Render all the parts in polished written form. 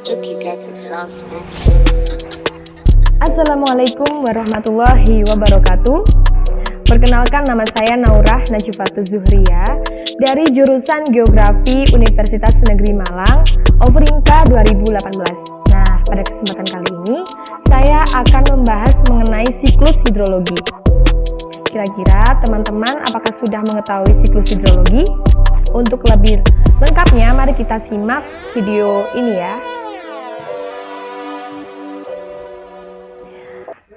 Joki got the sauce, bitch. Assalamualaikum warahmatullahi wabarakatuh. Perkenalkan, nama saya Naurah Najifatus Zuhria dari jurusan Geografi Universitas Negeri Malang, Ofrinka 2018. Nah, pada kesempatan kali ini saya akan membahas mengenai siklus hidrologi. Kira-kira teman-teman apakah sudah mengetahui siklus hidrologi? Untuk lebih lengkapnya, mari kita simak video ini ya.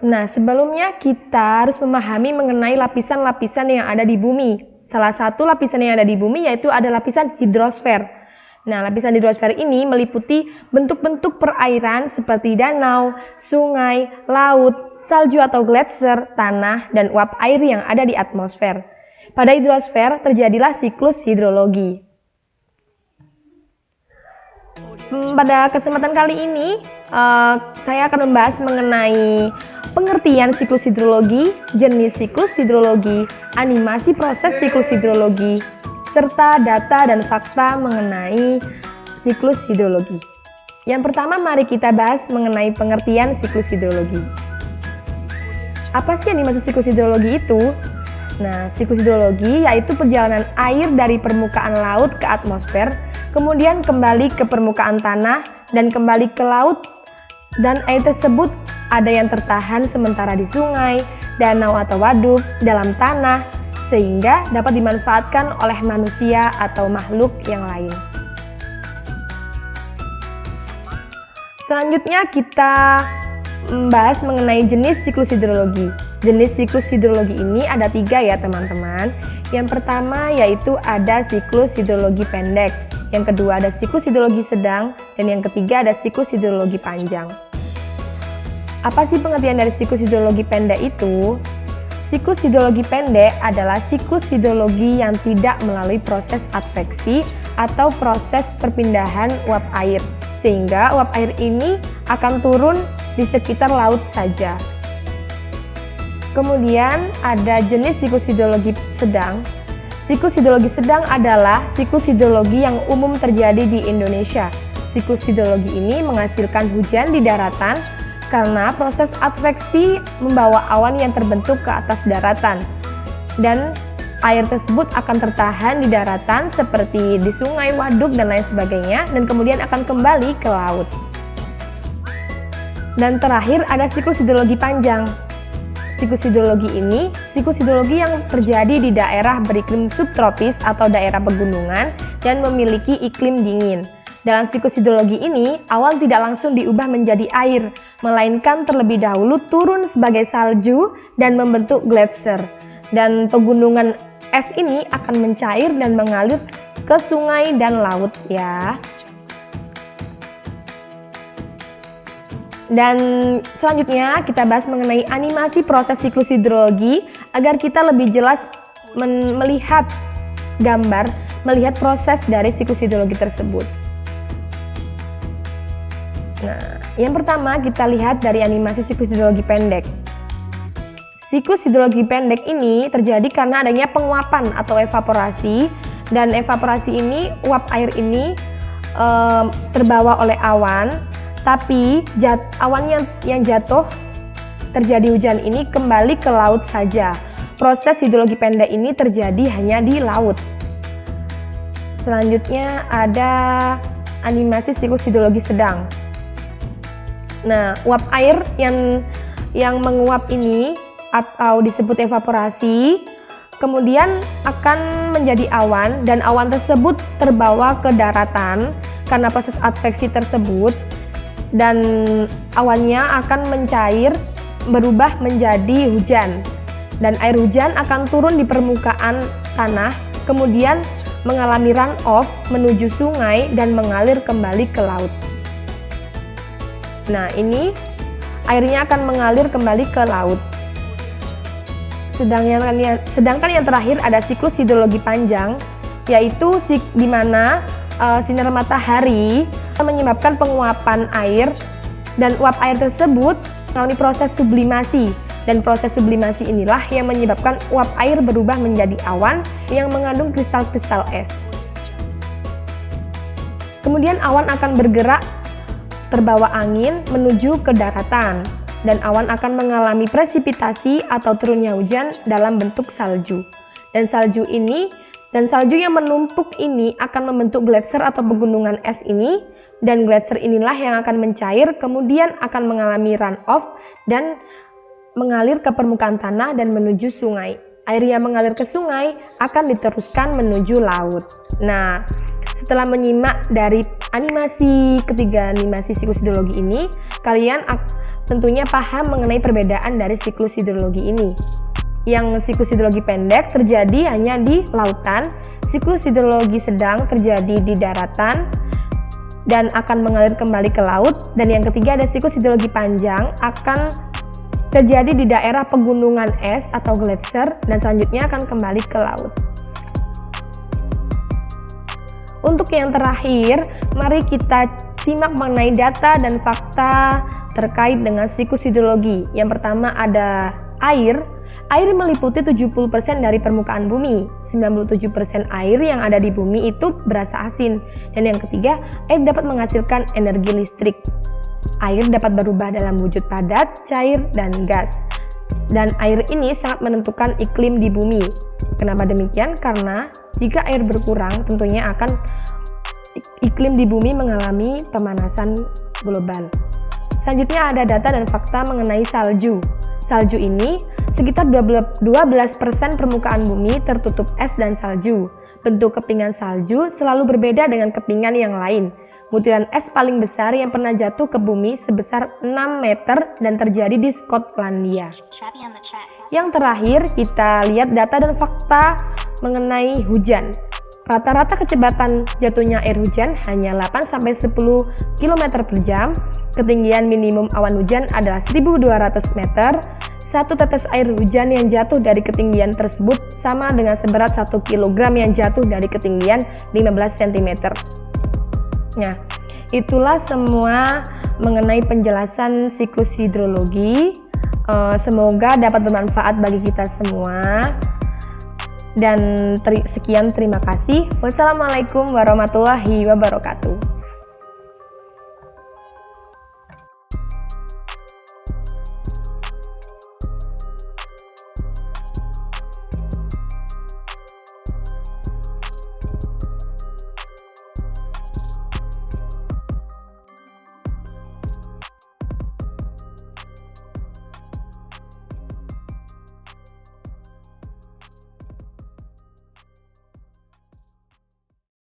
Nah, sebelumnya kita harus memahami mengenai lapisan-lapisan yang ada di bumi. Salah satu lapisan yang ada di bumi yaitu ada lapisan hidrosfer. Nah, lapisan hidrosfer ini meliputi bentuk-bentuk perairan seperti danau, sungai, laut, salju atau gletser, tanah, dan uap air yang ada di atmosfer. Pada hidrosfer terjadilah siklus hidrologi. Pada kesempatan kali ini, saya akan membahas mengenai pengertian siklus hidrologi, jenis siklus hidrologi, animasi proses siklus hidrologi, serta data dan fakta mengenai siklus hidrologi. Yang pertama, mari kita bahas mengenai pengertian siklus hidrologi. Apa sih yang dimaksud siklus hidrologi itu? Nah, siklus hidrologi yaitu perjalanan air dari permukaan laut ke atmosfer, kemudian kembali ke permukaan tanah, dan kembali ke laut, dan air tersebut ada yang tertahan sementara di sungai, danau atau waduk, dalam tanah, sehingga dapat dimanfaatkan oleh manusia atau makhluk yang lain. Selanjutnya kita membahas mengenai jenis siklus hidrologi. Jenis siklus hidrologi ini ada 3 ya teman-teman. Yang pertama yaitu ada siklus hidrologi pendek. Yang kedua ada siklus hidrologi sedang. Dan yang ketiga ada siklus hidrologi panjang. Apa sih pengertian dari siklus hidrologi pendek itu? Siklus hidrologi pendek adalah siklus hidrologi yang tidak melalui proses adveksi atau proses perpindahan uap air. Sehingga uap air ini akan turun di sekitar laut saja. Kemudian ada jenis siklus hidrologi sedang. Siklus hidrologi sedang adalah siklus hidrologi yang umum terjadi di Indonesia. Siklus hidrologi ini menghasilkan hujan di daratan karena proses adveksi membawa awan yang terbentuk ke atas daratan. Dan air tersebut akan tertahan di daratan seperti di sungai, waduk, dan lain sebagainya, dan kemudian akan kembali ke laut. Dan terakhir ada siklus hidrologi panjang. Siklus hidrologi ini, siklus hidrologi yang terjadi di daerah beriklim subtropis atau daerah pegunungan dan memiliki iklim dingin. Dalam siklus hidrologi ini, awan tidak langsung diubah menjadi air, melainkan terlebih dahulu turun sebagai salju dan membentuk gletser. Dan pegunungan es ini akan mencair dan mengalir ke sungai dan laut ya. Dan selanjutnya kita bahas mengenai animasi proses siklus hidrologi agar kita lebih jelas melihat gambar, melihat proses dari siklus hidrologi tersebut. Nah, yang pertama kita lihat dari animasi siklus hidrologi pendek. Siklus hidrologi pendek ini terjadi karena adanya penguapan atau evaporasi, dan evaporasi ini, uap air ini terbawa oleh awan. Tapi awan yang jatuh terjadi hujan ini kembali ke laut saja. Proses hidrologi pendek ini terjadi hanya di laut. Selanjutnya ada animasi siklus hidrologi sedang. Nah, uap air yang menguap ini atau disebut evaporasi, kemudian akan menjadi awan, dan awan tersebut terbawa ke daratan karena proses adveksi tersebut. Dan awannya akan mencair, berubah menjadi hujan, dan air hujan akan turun di permukaan tanah, kemudian mengalami run off menuju sungai dan mengalir kembali ke laut. Nah, ini airnya akan mengalir kembali ke laut. Sedangkan yang terakhir ada siklus hidrologi panjang, yaitu di mana sinar matahari menyebabkan penguapan air, dan uap air tersebut melalui proses sublimasi, dan proses sublimasi inilah yang menyebabkan uap air berubah menjadi awan yang mengandung kristal-kristal es. Kemudian awan akan bergerak terbawa angin menuju ke daratan, dan awan akan mengalami presipitasi atau turunnya hujan dalam bentuk salju. Dan salju yang menumpuk ini akan membentuk gletser atau pegunungan es ini, dan gletser inilah yang akan mencair, kemudian akan mengalami runoff dan mengalir ke permukaan tanah dan menuju sungai. Air yang mengalir ke sungai akan diteruskan menuju laut. Nah, setelah menyimak dari ketiga animasi siklus hidrologi ini, kalian tentunya paham mengenai perbedaan dari siklus hidrologi ini. Yang siklus hidrologi pendek terjadi hanya di lautan, siklus hidrologi sedang terjadi di daratan dan akan mengalir kembali ke laut, dan yang ketiga ada siklus hidrologi panjang akan terjadi di daerah pegunungan es atau gletser dan selanjutnya akan kembali ke laut. Untuk yang terakhir, mari kita simak mengenai data dan fakta terkait dengan siklus hidrologi. Yang pertama ada air. Air meliputi 70% dari permukaan bumi. 97% air yang ada di bumi itu berasa asin. Dan yang ketiga, air dapat menghasilkan energi listrik. Air dapat berubah dalam wujud padat, cair, dan gas. Dan air ini sangat menentukan iklim di bumi. Kenapa demikian? Karena jika air berkurang, tentunya akan iklim di bumi mengalami pemanasan global. Selanjutnya ada data dan fakta mengenai salju. Salju ini sekitar 12% permukaan bumi tertutup es dan salju. Bentuk kepingan salju selalu berbeda dengan kepingan yang lain. Butiran es paling besar yang pernah jatuh ke bumi sebesar 6 meter dan terjadi di Skotlandia. Yang terakhir, kita lihat data dan fakta mengenai hujan. Rata-rata kecepatan jatuhnya air hujan hanya 8-10 km per jam. Ketinggian minimum awan hujan adalah 1.200 meter. Satu tetes air hujan yang jatuh dari ketinggian tersebut sama dengan seberat 1 kg yang jatuh dari ketinggian 15 cm. Nah, itulah semua mengenai penjelasan siklus hidrologi. Semoga dapat bermanfaat bagi kita semua. Dan sekian, terima kasih. Wassalamualaikum warahmatullahi wabarakatuh.